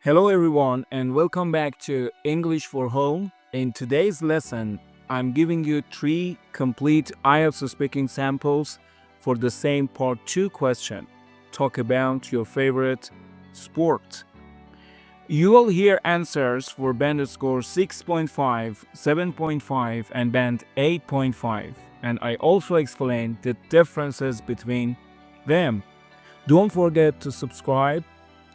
Hello everyone and welcome back to English for Home. In today's lesson, I'm giving you 3 complete IELTS speaking samples for the same part 2 question. Talk about your favorite sport. You will hear answers for band score 6.5, 7.5 and band 8.5, and I also explain the differences between them. Don't forget to subscribe,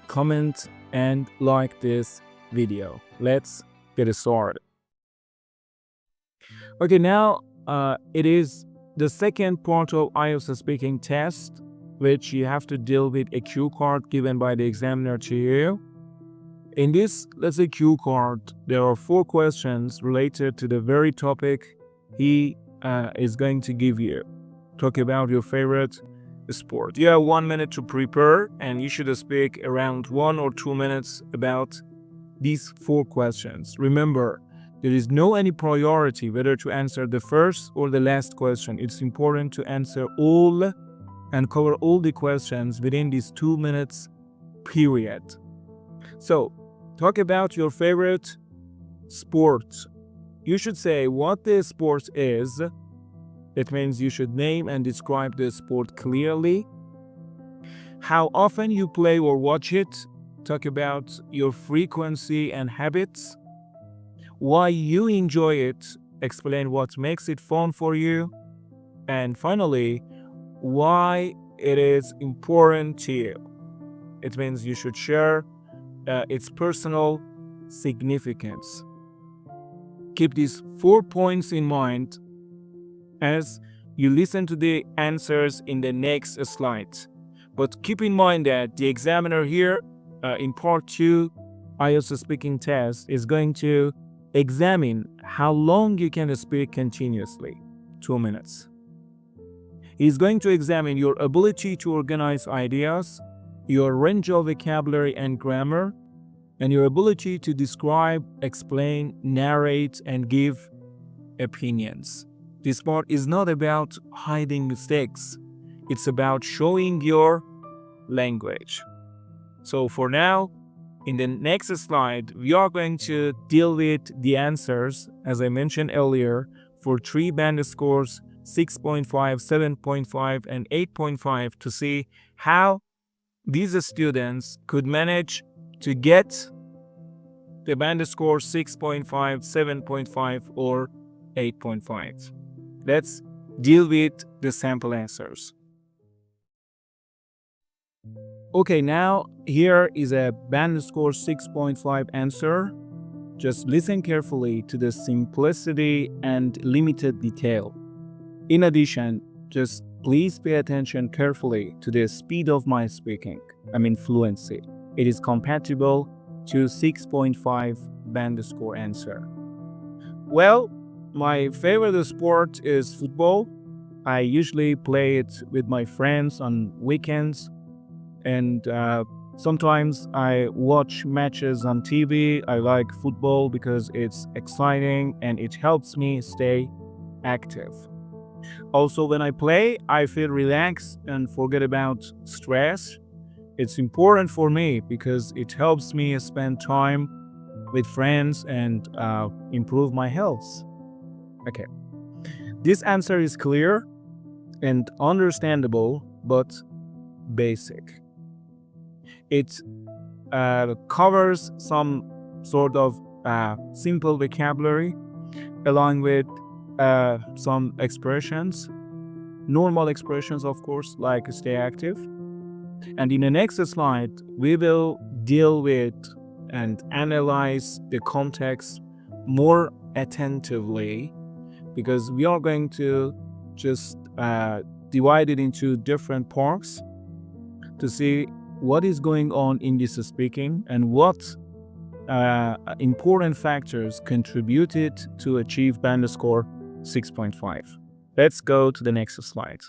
comment and like this video. Let's get started. Okay, now it is the second part of IELTS speaking test, which you have to deal with a cue card given by the examiner to you. In this, let's say, cue card, there are 4 questions related to the very topic he is going to give you. Talk about your favorite sport. You have 1 minute to prepare and you should speak around 1 or 2 minutes about these 4 questions. Remember, there is no any priority whether to answer the first or the last question. It's important to answer all and cover all the questions within this 2 minutes period. So, talk about your favorite sport. You should say what the sport is. That means you should name and describe the sport clearly. How often you play or watch it. Talk about your frequency and habits. Why you enjoy it. Explain what makes it fun for you. And finally, why it is important to you. It means you should share its personal significance. Keep these 4 points in mind as you listen to the answers in the next slide. But keep in mind that the examiner here in part 2 IELTS speaking test is going to examine how long you can speak continuously, 2 minutes. He's going to examine your ability to organize ideas, your range of vocabulary and grammar, and your ability to describe, explain, narrate, and give opinions. This part is not about hiding mistakes. It's about showing your language. So for now, in the next slide, we are going to deal with the answers, as I mentioned earlier, for 3 band scores, 6.5, 7.5, and 8.5 to see how these students could manage to get the band score 6.5, 7.5, or 8.5. Let's deal with the sample answers. Okay, now here is a band score 6.5 answer. Just listen carefully to the simplicity and limited detail. In addition, just please pay attention carefully to the speed of my speaking, fluency. It is compatible to 6.5 band score answer. Well, my favorite sport is football. I usually play it with my friends on weekends, and sometimes I watch matches on TV. I like football because it's exciting and it helps me stay active. Also, when I play, I feel relaxed and forget about stress. It's important for me because it helps me spend time with friends and improve my health. Okay, this answer is clear and understandable, but basic. It covers some sort of simple vocabulary along with some expressions, normal expressions, of course, like stay active. And in the next slide, we will deal with and analyze the context more attentively, because we are going to just divide it into different parts to see what is going on in this speaking and what important factors contributed to achieve band score 6.5. Let's go to the next slide.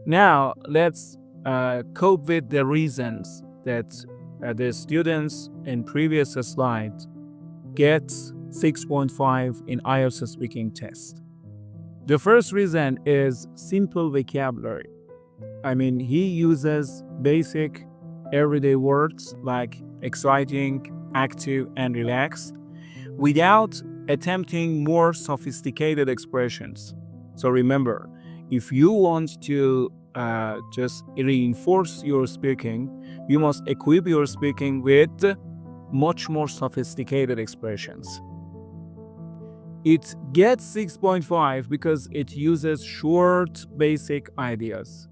Now, let's cope with the reasons that the students in previous slides get 6.5 in IELTS speaking test. The first reason is simple vocabulary. He uses basic everyday words like exciting, active, and relaxed without attempting more sophisticated expressions. So remember, if you want to just reinforce your speaking, you must equip your speaking with much more sophisticated expressions. It gets 6.5 because it uses short, basic ideas.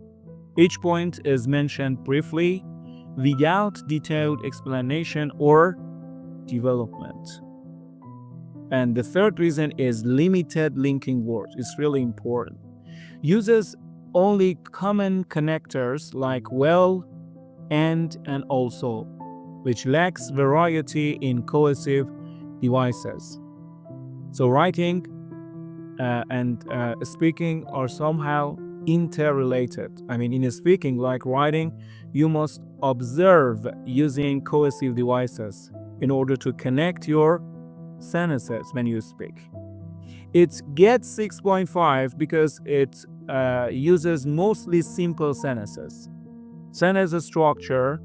Each point is mentioned briefly without detailed explanation or development. And the third reason is limited linking words. It's really important. Uses only common connectors like well, and also, which lacks variety in cohesive devices. So writing and speaking are somehow interrelated. I mean, in speaking like writing, you must observe using cohesive devices in order to connect your sentences when you speak. It gets 6.5 because it uses mostly simple sentences. Sentence structures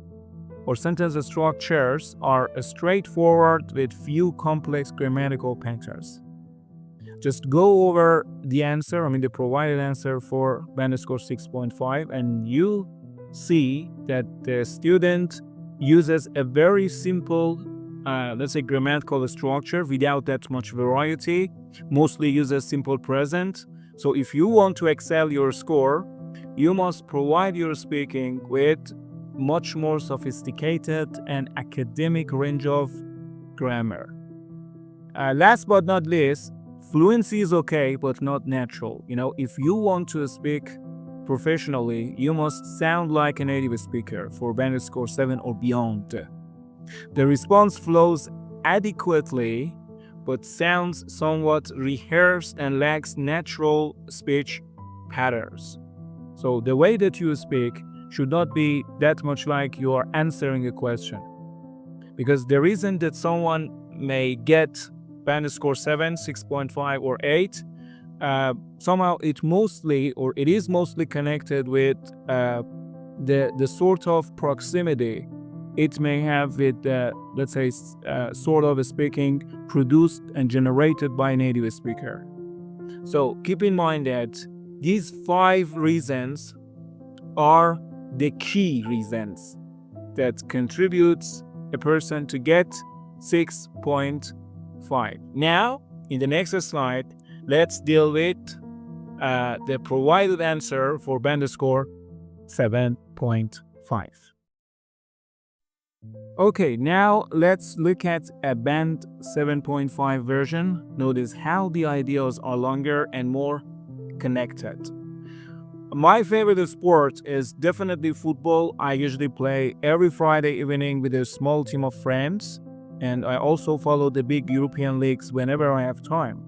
are straightforward with few complex grammatical patterns. Just go over the answer, the provided answer for band score 6.5, and you see that the student uses a very simple, let's say, grammatical structure without that much variety, mostly uses simple present. So if you want to excel your score, you must provide your speaking with much more sophisticated and academic range of grammar. Last but not least, fluency is okay, but not natural. If you want to speak professionally, you must sound like a native speaker for band score 7 or beyond. The response flows adequately, but sounds somewhat rehearsed and lacks natural speech patterns. So the way that you speak should not be that much like you are answering a question. Because the reason that someone may get band score 7, 6.5, or 8, somehow it is mostly connected with the sort of proximity it may have with, let's say, sort of speaking produced and generated by a native speaker. So keep in mind that these 5 reasons are the key reasons that contributes a person to get 6.5. Now, in the next slide, let's deal with the provided answer for band score 7.5. Okay, now let's look at a band 7.5 version. Notice how the ideas are longer and more connected. My favorite sport is definitely football. I usually play every Friday evening with a small team of friends, and I also follow the big European leagues whenever I have time.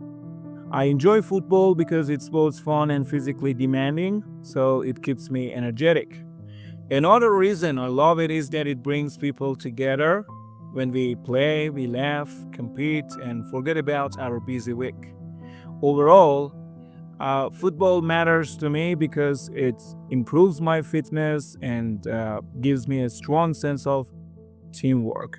I enjoy football because it's both fun and physically demanding, so it keeps me energetic. Another reason I love it is that it brings people together. When we play, we laugh, compete, and forget about our busy week. Overall, football matters to me because it improves my fitness and gives me a strong sense of teamwork.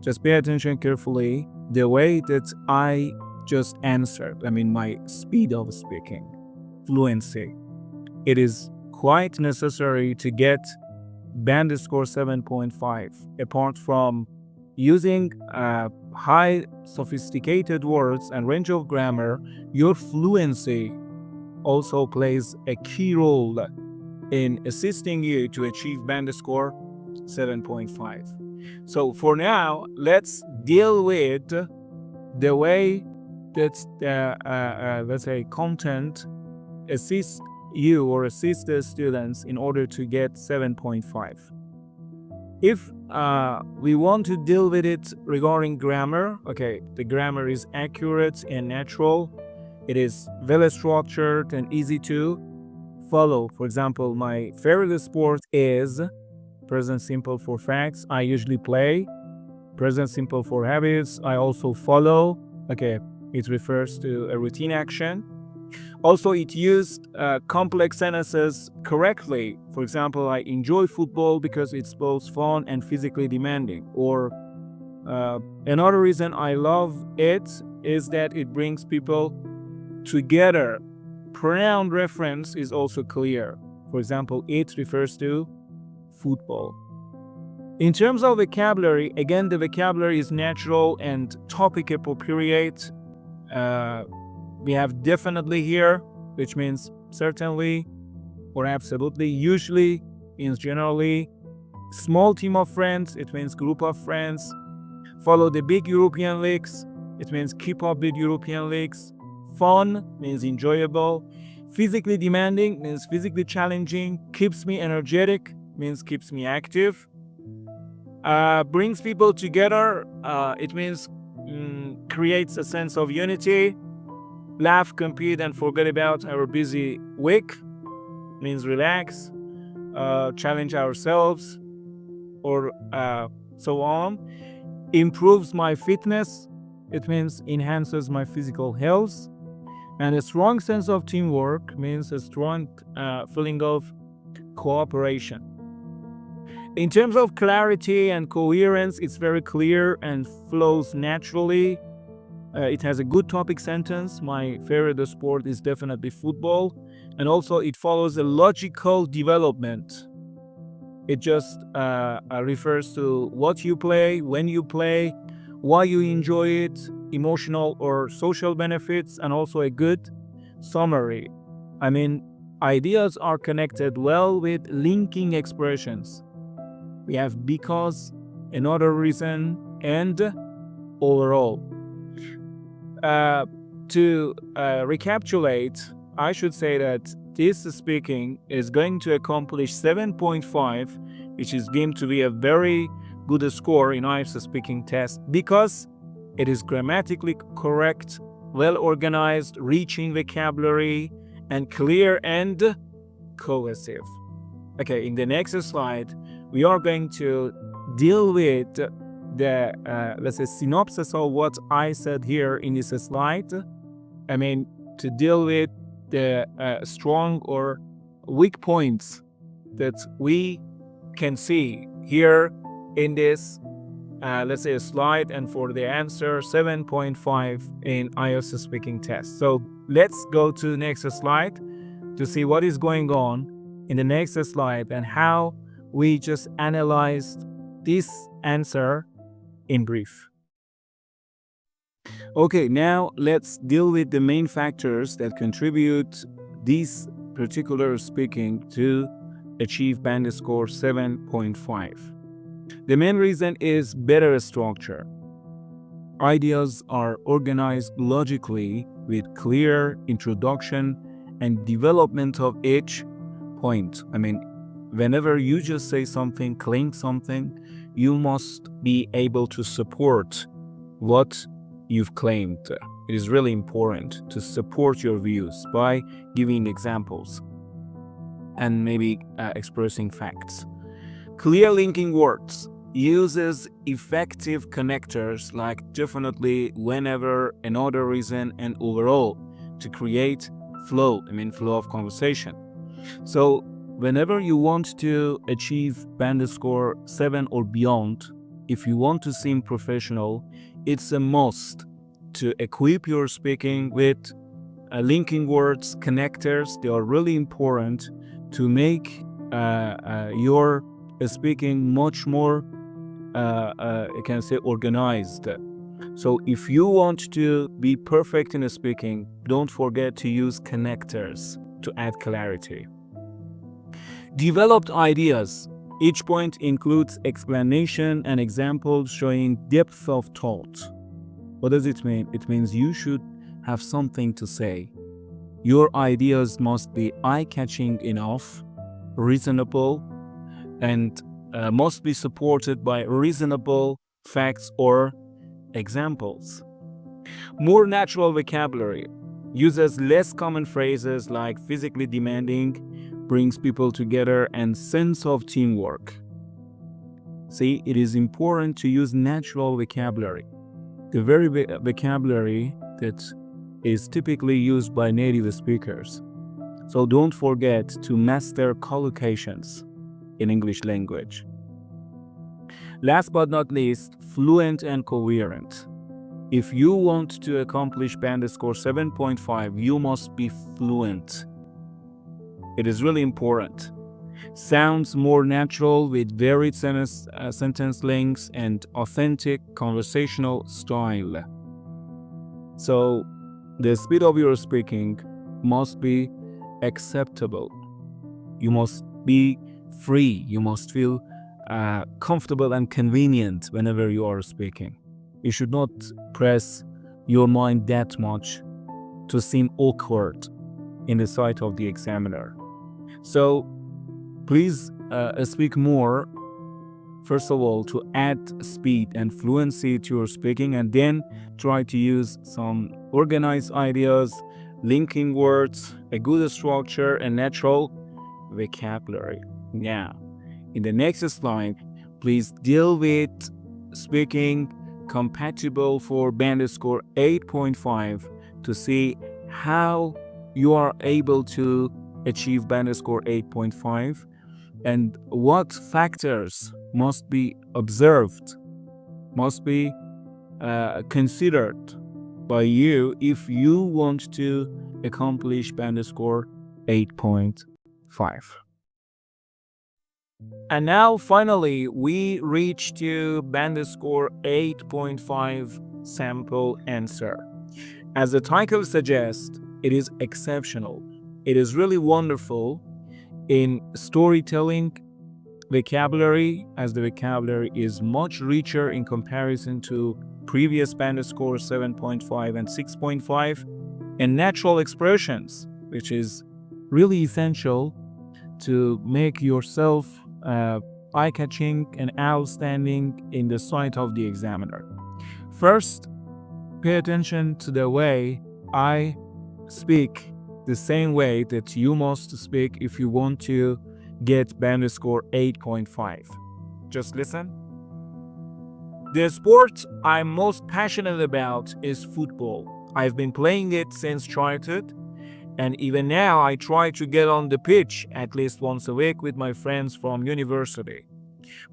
Just pay attention carefully the way that I just answered. My speed of speaking, fluency. It is quite necessary to get band score 7.5. Apart from using high sophisticated words and range of grammar, your fluency also plays a key role in assisting you to achieve band score 7.5. So for now, let's deal with the way that let's say content assists you or assist the students in order to get 7.5. If we want to deal with it regarding grammar, okay, the grammar is accurate and natural. It is well structured and easy to follow. For example, my favorite sport is present simple for facts. I usually play. Present simple for habits. I also follow. Okay, it refers to a routine action. Also, it used complex sentences correctly. For example, I enjoy football because it's both fun and physically demanding. Or another reason I love it is that it brings people together. Pronoun reference is also clear. For example, it refers to football. In terms of vocabulary, again, the vocabulary is natural and topic appropriate. We have definitely here, which means certainly or absolutely. Usually means generally. Small team of friends, it means group of friends. Follow the big European leagues, it means keep up with European leagues. Fun means enjoyable. Physically demanding means physically challenging. Keeps me energetic means keeps me active. Brings people together, it means creates a sense of unity. Laugh, compete, and forget about our busy week means relax, challenge ourselves, or so on. Improves my fitness, it means enhances my physical health. And a strong sense of teamwork means a strong feeling of cooperation. In terms of clarity and coherence, it's very clear and flows naturally. It has a good topic sentence. My favorite sport is definitely football. And also it follows a logical development. It just refers to what you play, when you play, why you enjoy it, emotional or social benefits, and also a good summary. I mean, ideas are connected well with linking expressions. We have because, another reason, and overall. To recapitulate, I should say that this speaking is going to accomplish 7.5, which is deemed to be a very good score in IELTS speaking test because it is grammatically correct, well organized, reaching vocabulary, and clear and cohesive. Okay, in the next slide, we are going to deal with the let's say synopsis of what I said here in this slide. I mean, to deal with the strong or weak points that we can see here in this let's say a slide, and for the answer 7.5 in IELTS speaking test. So let's go to the next slide to see what is going on in the next slide and how we just analyzed this answer in brief. Okay, now let's deal with the main factors that contribute this particular speaking to achieve band score 7.5. The main reason is better structure. Ideas are organized logically with clear introduction and development of each point. I mean, whenever you just say something, claim something, you must be able to support what you've claimed. It is really important to support your views by giving examples and maybe expressing facts. Clear linking words uses effective connectors like definitely, whenever, another reason, and overall to create flow of conversation. So whenever you want to achieve band score 7 or beyond, if you want to seem professional, it's a must to equip your speaking with linking words, connectors. They are really important to make your speaking much more, I can say, organized. So if you want to be perfect in speaking, don't forget to use connectors to add clarity. Developed ideas. Each point includes explanation and examples showing depth of thought. What does it mean? It means you should have something to say. Your ideas must be eye-catching enough, reasonable, and must be supported by reasonable facts or examples. More natural vocabulary. Uses less common phrases like physically demanding, brings people together, and sense of teamwork. See, it is important to use natural vocabulary. The very vocabulary that is typically used by native speakers. So don't forget to master collocations in English language. Last but not least, fluent and coherent. If you want to accomplish band score 7.5, you must be fluent. It is really important. Sounds more natural with varied sentence lengths and authentic conversational style. So the speed of your speaking must be acceptable. You must be free. You must feel comfortable and convenient whenever you are speaking. You should not press your mind that much to seem awkward in the sight of the examiner. So please speak more, first of all, to add speed and fluency to your speaking, and then try to use some organized ideas, linking words, a good structure, and natural vocabulary. Now, in the next slide, please deal with speaking compatible for band score 8.5 to see how you are able to achieve band score 8.5 and what factors must be observed, must be considered by you if you want to accomplish band score 8.5. And now finally we reach to band score 8.5 sample answer. As the title suggests, it is exceptional. It is really wonderful in storytelling vocabulary, as the vocabulary is much richer in comparison to previous band scores 7.5 and 6.5, and natural expressions, which is really essential to make yourself eye-catching and outstanding in the sight of the examiner. First, pay attention to the way I speak, the same way that you must speak if you want to get band score 8.5. Just listen. The sport I'm most passionate about is football. I've been playing it since childhood, and even now I try to get on the pitch at least once a week with my friends from university.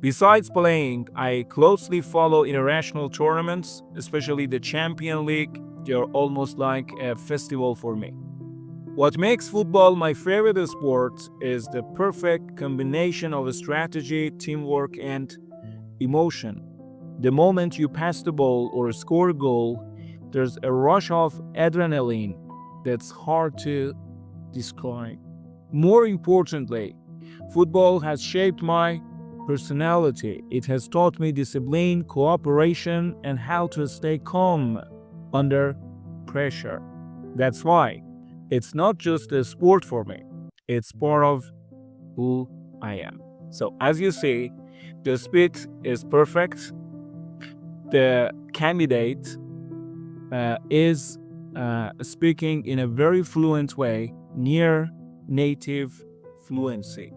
Besides playing, I closely follow international tournaments, especially the Champions League. They're almost like a festival for me. What makes football my favorite sport is the perfect combination of strategy, teamwork, and emotion. The moment you pass the ball or score a goal, there's a rush of adrenaline that's hard to describe. More importantly, football has shaped my personality. It has taught me discipline, cooperation, and how to stay calm under pressure. That's why it's not just a sport for me, it's part of who I am. So, as you see, the speed is perfect. The candidate is speaking in a very fluent way, near native fluency.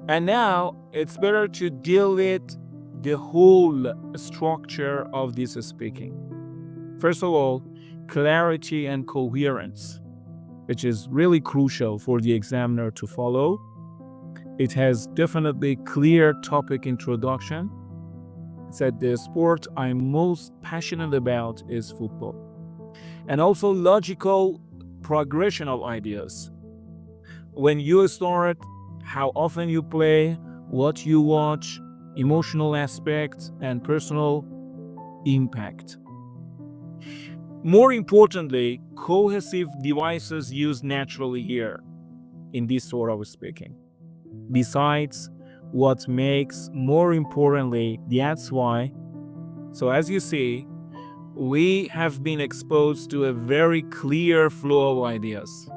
And now it's better to deal with the whole structure of this speaking. First of all, clarity and coherence, which is really crucial for the examiner to follow. It has definitely clear topic introduction. It said the sport I'm most passionate about is football. And also logical progression of ideas. When you start, how often you play, what you watch, emotional aspects, and personal impact. More importantly, cohesive devices used naturally here in this sort of speaking. Besides, what makes more importantly, that's why. So as you see, we have been exposed to a very clear flow of ideas,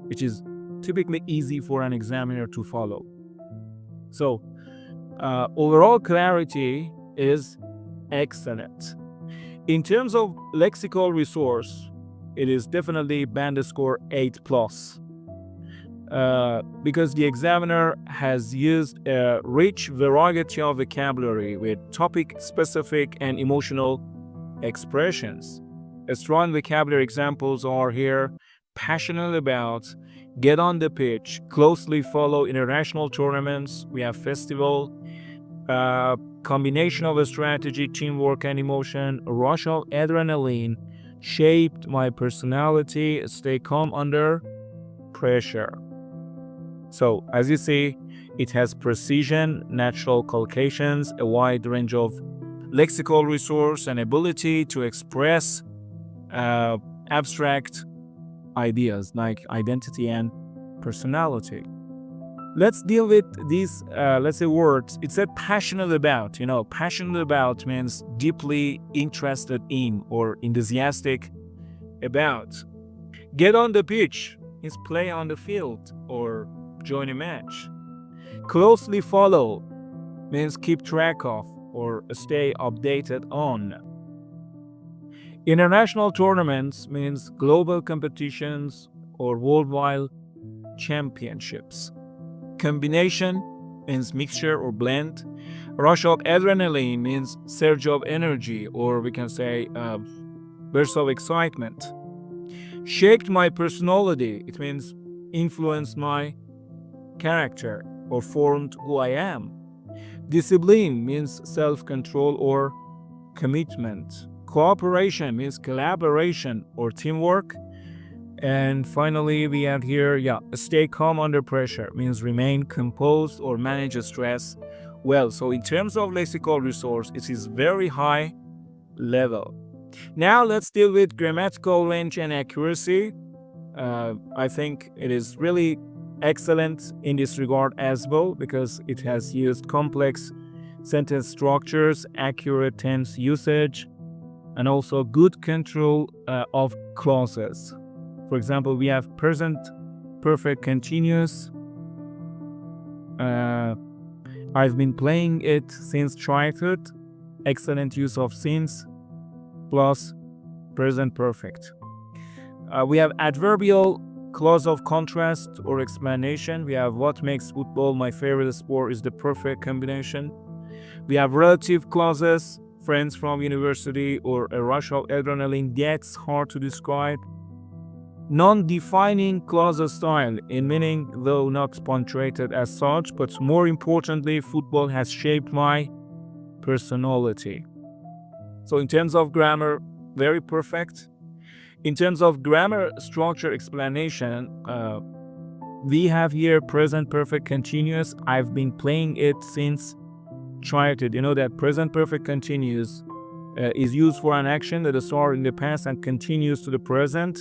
which is typically easy for an examiner to follow. So overall clarity is excellent. In terms of lexical resource, it is definitely band score 8 plus. Because the examiner has used a rich variety of vocabulary with topic-specific and emotional expressions. strong vocabulary examples are here: passionate about, get on the pitch, closely follow international tournaments. We have festival, combination of a strategy, teamwork, and emotion, rush of adrenaline, shaped my personality, stay calm under pressure. So, as you see, it has precision, natural collocations, a wide range of lexical resource, and ability to express abstract ideas like identity and personality. Let's deal with these, let's say, words. It said passionate about. Passionate about means deeply interested in or enthusiastic about. Get on the pitch is play on the field or join a match. Closely follow means keep track of or stay updated on. International tournaments means global competitions or worldwide championships. Combination means mixture or blend. Rush of adrenaline means surge of energy, or we can say burst of excitement. Shaped my personality, it means influenced my character or formed who I am. Discipline means self-control or commitment. Cooperation means collaboration or teamwork. And finally, we have here, stay calm under pressure means remain composed or manage stress well. So in terms of lexical resource, it is very high level. Now let's deal with grammatical range and accuracy. I think it is really excellent in this regard as well because it has used complex sentence structures, accurate tense usage, and also good control of clauses. For example, we have present perfect continuous. I've been playing it since childhood. Excellent use of since plus present perfect. We have adverbial clause of contrast or explanation. We have what makes football my favorite sport is the perfect combination. We have relative clauses, friends from university, or a rush of adrenaline. That's hard to describe. Non-defining clause style in meaning, though not punctuated as such, but more importantly, football has shaped my personality. So in terms of grammar, very perfect. In terms of grammar structure explanation, we have here present perfect continuous. I've been playing it since childhood. You know that present perfect continuous is used for an action that started in the past and continues to the present.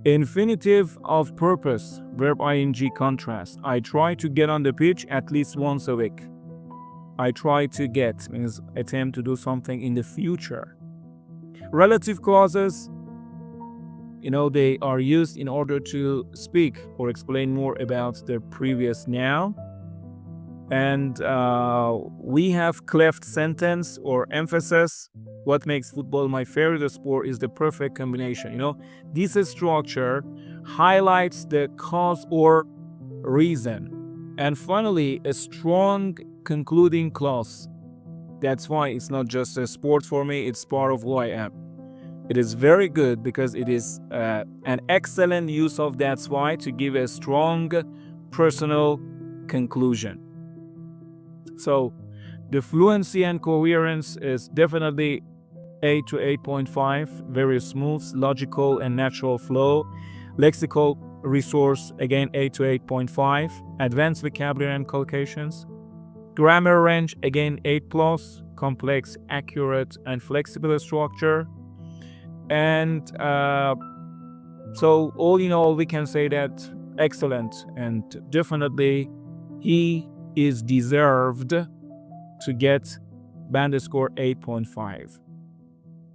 Infinitive of purpose, verb ing contrast. I try to get on the pitch at least once a week. I try to get means attempt to do something in the future. Relative clauses, they are used in order to speak or explain more about the previous noun. And we have cleft sentence or emphasis. What makes football my favorite sport is the perfect combination. This structure highlights the cause or reason. And finally, a strong concluding clause. That's why it's not just a sport for me, it's part of who I am. It is very good because it is an excellent use of that's why to give a strong personal conclusion. So the fluency and coherence is definitely 8 to 8.5, very smooth, logical, and natural flow. Lexical resource, again, 8 to 8.5. Advanced vocabulary and collocations. Grammar range, again, 8 plus. Complex, accurate, and flexible structure. And so all in all, we can say that excellent, and definitely he is deserved to get band score 8.5.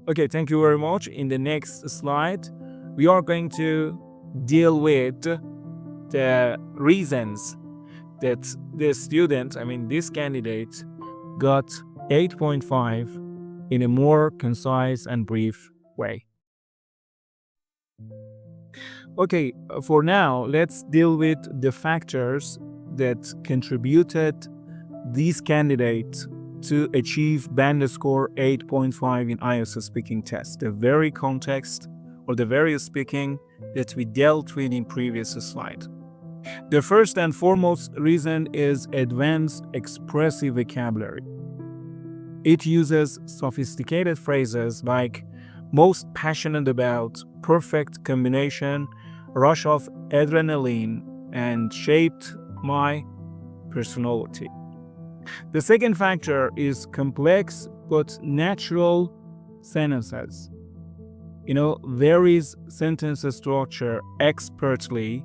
Okay, thank you very much. In the next slide, we are going to deal with the reasons that this candidate got 8.5 in a more concise and brief way. Okay, for now, let's deal with the factors that contributed these candidates to achieve band score 8.5 in IELTS speaking test? The very context or the very speaking that we dealt with in previous slide. The first and foremost reason is advanced expressive vocabulary. It uses sophisticated phrases like most passionate about, perfect combination, rush of adrenaline, and shaped my personality. The second factor is complex but natural sentences. Varies sentence structure expertly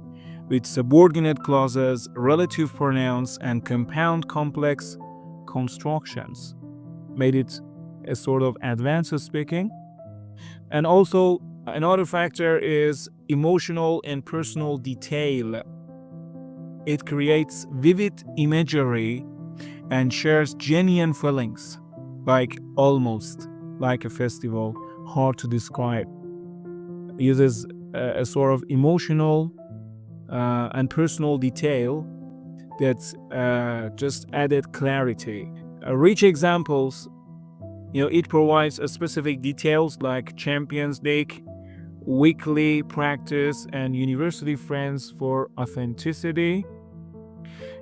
with subordinate clauses, relative pronouns, and compound complex constructions. Made it a sort of advanced speaking. And also, another factor is emotional and personal detail. It creates vivid imagery and shares genuine feelings, like almost like a festival, hard to describe. It uses a sort of emotional and personal detail that just added clarity. Rich examples, it provides a specific details like Champions League, weekly practice, and university friends for authenticity.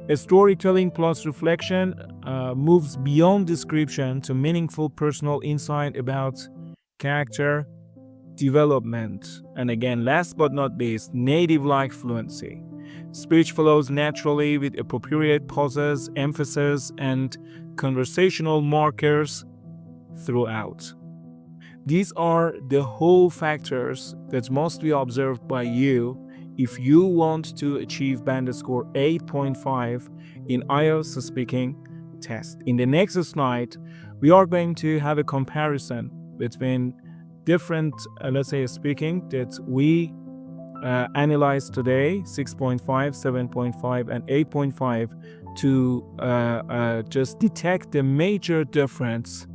A storytelling plus reflection moves beyond description to meaningful personal insight about character development. And again, last but not least, native-like fluency. Speech flows naturally with appropriate pauses, emphasis, and conversational markers throughout. These are the whole factors that must be observed by you if you want to achieve band score 8.5 in IELTS speaking test. In the next slide, we are going to have a comparison between different, let's say, speaking that we analyzed today, 6.5, 7.5, and 8.5, to just detect the major difference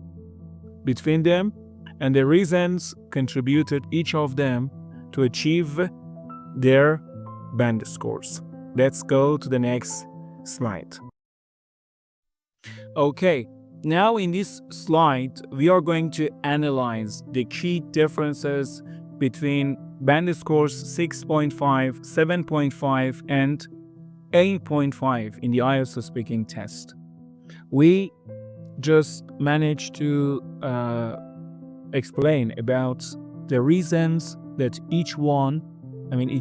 between them and the reasons contributed each of them to achieve their band scores. Let's go to the next slide. Okay, now in this slide, we are going to analyze the key differences between band scores 6.5, 7.5, and 8.5 in the IELTS speaking test. We just managed to explain about the reasons that each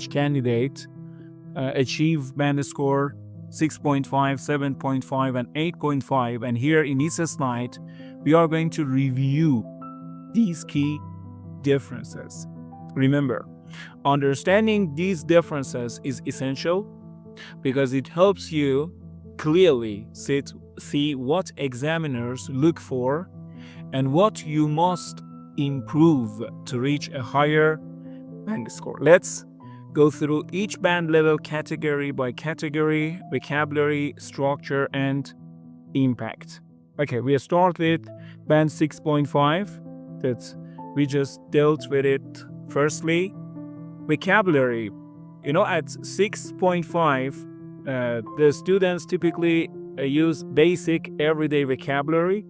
candidate achieve band score 6.5, 7.5, and 8.5. And here in this slide, we are going to review these key differences. Remember, understanding these differences is essential because it helps you clearly see what examiners look for and what you must improve to reach a higher band score. Let's go through each band level category by category, vocabulary, structure, and impact. Okay, we start with band 6.5 that we just dealt with it. Firstly, vocabulary. At 6.5, the students typically use basic everyday vocabulary.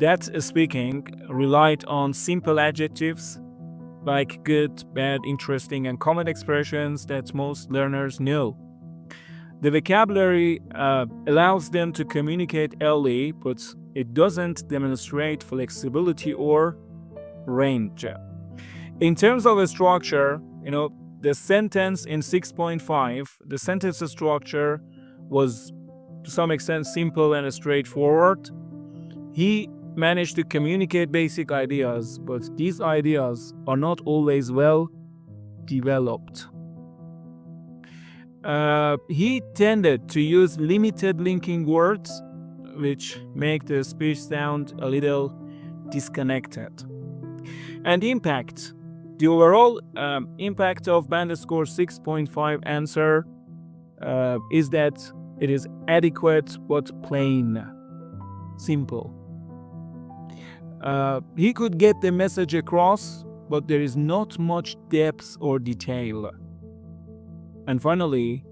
That speaking relied on simple adjectives like good, bad, interesting, and common expressions that most learners know. The vocabulary allows them to communicate early, but it doesn't demonstrate flexibility or range. In terms of a structure, the sentence in 6.5, the sentence structure was to some extent simple and straightforward. He managed to communicate basic ideas, but these ideas are not always well developed. He tended to use limited linking words, which make the speech sound a little disconnected. And impact. The overall impact of band score 6.5 answer is that it is adequate but plain, simple. He could get the message across, but there is not much depth or detail. And finally,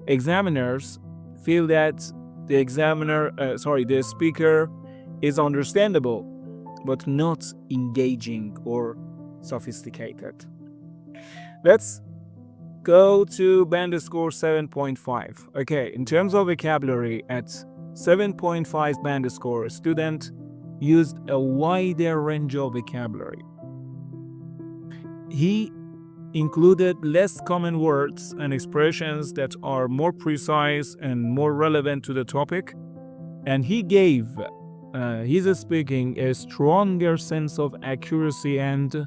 examiners feel that the speaker is understandable, but not engaging or sophisticated. Let's go to band score 7.5. Okay, in terms of vocabulary, at 7.5 band score, a student used a wider range of vocabulary. He included less common words and expressions that are more precise and more relevant to the topic, and he gave his speaking a stronger sense of accuracy and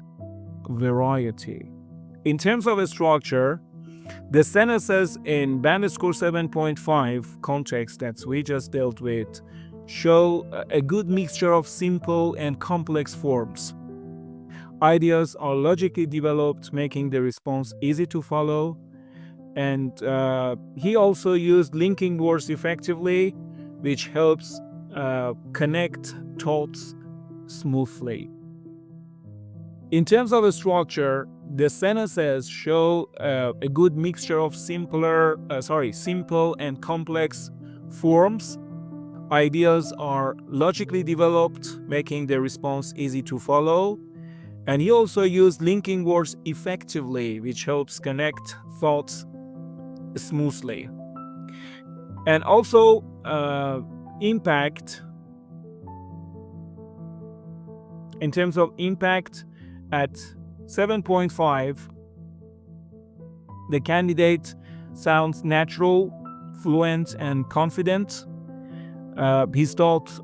variety. In terms of a structure, the sentences in band score 7.5 context that we just dealt with show a good mixture of simple and complex forms. Ideas are logically developed, making the response easy to follow. And he also used linking words effectively, which helps connect thoughts smoothly. In terms of a structure, the sentences show a good mixture of simple and complex forms. Ideas are logically developed, making the response easy to follow. And he also used linking words effectively, which helps connect thoughts smoothly. And also impact. In terms of impact, at 7.5, the candidate sounds natural, fluent, and confident. His thoughts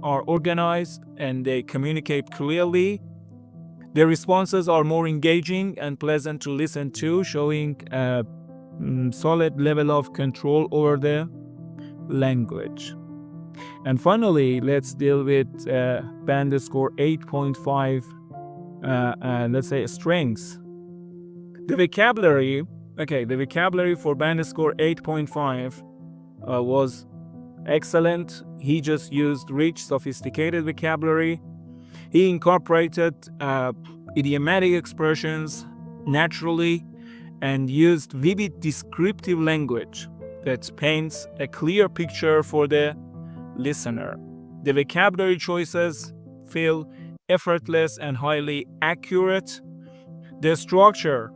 are organized and they communicate clearly. Their responses are more engaging and pleasant to listen to, showing a solid level of control over the language. And finally, let's deal with band score 8.5, let's say strengths. The vocabulary for band score 8.5 was excellent. He just used rich, sophisticated vocabulary. He incorporated idiomatic expressions naturally and used vivid descriptive language that paints a clear picture for the listener. The vocabulary choices feel effortless and highly accurate. The structure,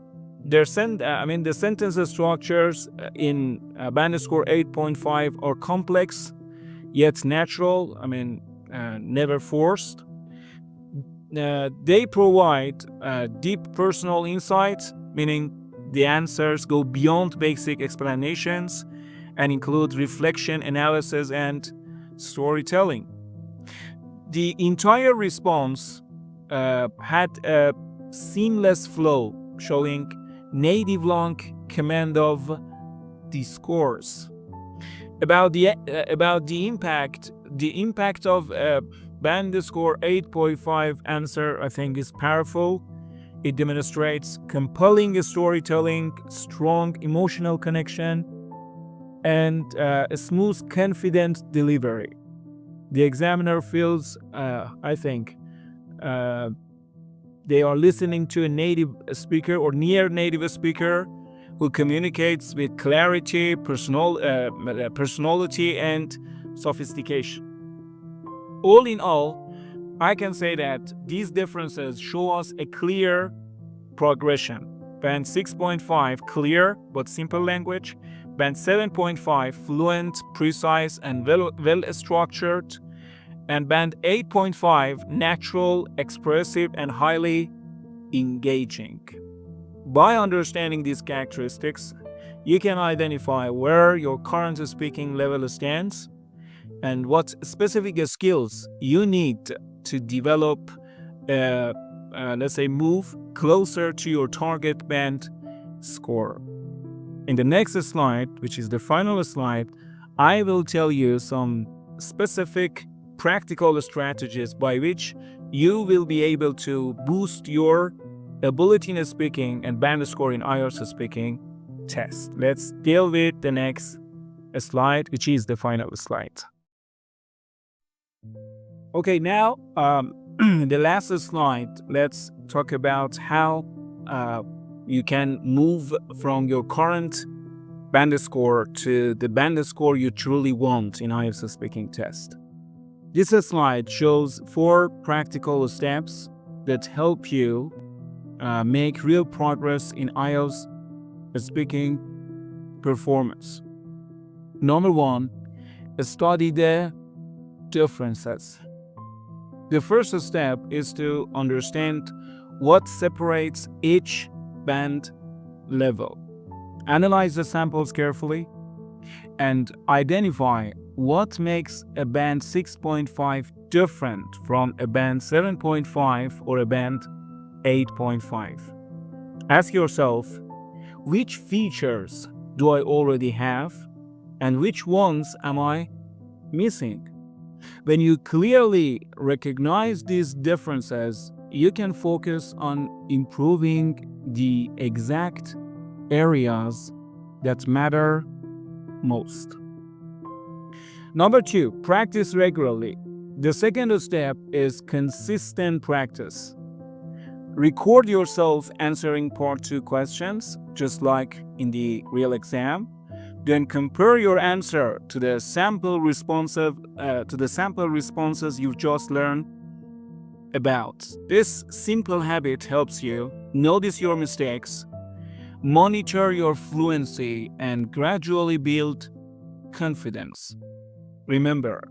the sentence structures in band score 8.5 are complex yet natural. Never forced. They provide deep personal insights, meaning the answers go beyond basic explanations and include reflection, analysis, and storytelling. The entire response had a seamless flow, showing native long command of discourse. About the impact of band score 8.5 answer, I think, is powerful. It demonstrates compelling storytelling, strong emotional connection, and a smooth, confident delivery. The examiner feels, I think, they are listening to a native speaker or near native speaker who communicates with clarity, personality, and sophistication. All in all, I can say that these differences show us a clear progression. Band 6.5, clear but simple language. Band 7.5, fluent, precise, and well-structured. And band 8.5, natural, expressive, and highly engaging. By understanding these characteristics, you can identify where your current speaking level stands and what specific skills you need to develop, move closer to your target band score. In the next slide, which is the final slide, I will tell you some specific practical strategies by which you will be able to boost your ability in speaking and band score in IELTS speaking test. Let's deal with the next slide, which is the final slide. Okay, now the last slide, let's talk about how you can move from your current band score to the band score you truly want in IELTS speaking test. This slide shows 4 practical steps that help you make real progress in IELTS speaking performance. Number 1, study the differences. The first step is to understand what separates each band level. Analyze the samples carefully and identify what makes a band 6.5 different from a band 7.5 or a band 8.5. Ask yourself, which features do I already have and which ones am I missing? When you clearly recognize these differences, you can focus on improving the exact areas that matter most. Number 2, practice regularly. The second step is consistent practice. Record yourself answering part 2 questions, just like in the real exam. Then compare your answer to the sample responses you've just learned about. This simple habit helps you notice your mistakes, monitor your fluency, and gradually build confidence. Remember,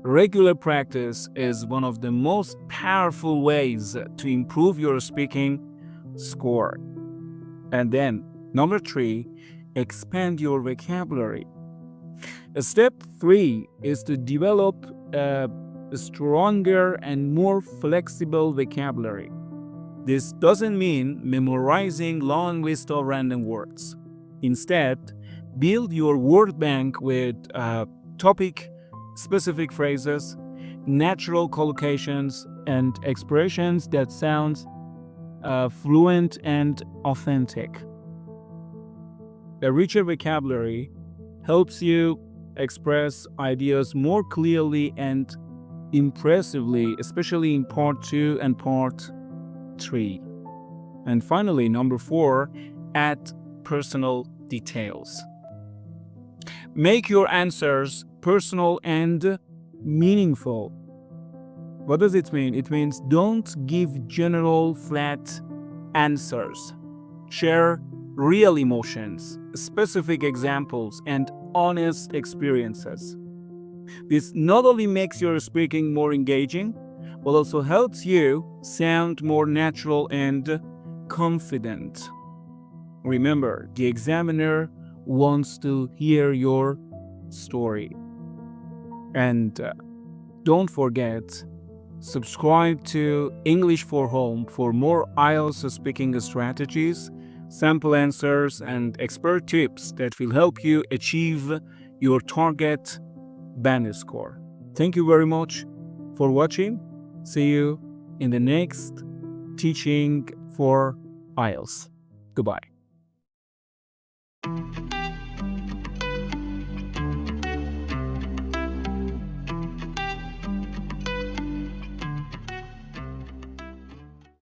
regular practice is one of the most powerful ways to improve your speaking score. And then, number 3, expand your vocabulary. Step 3 is to develop a stronger and more flexible vocabulary. This doesn't mean memorizing long list of random words. Instead, build your word bank with topic-specific phrases, natural collocations, and expressions that sound fluent and authentic. A richer vocabulary helps you express ideas more clearly and impressively, especially in part 2 and part 3. And finally, number 4, add personal details. Make your answers personal and meaningful. What does it mean? It means don't give general, flat answers. Share real emotions, specific examples, and honest experiences. This not only makes your speaking more engaging, but also helps you sound more natural and confident. Remember, the examiner wants to hear your story. And don't forget, subscribe to English for Home for more IELTS speaking strategies, sample answers, and expert tips that will help you achieve your target band score. Thank you very much for watching. See you in the next teaching for IELTS. Goodbye.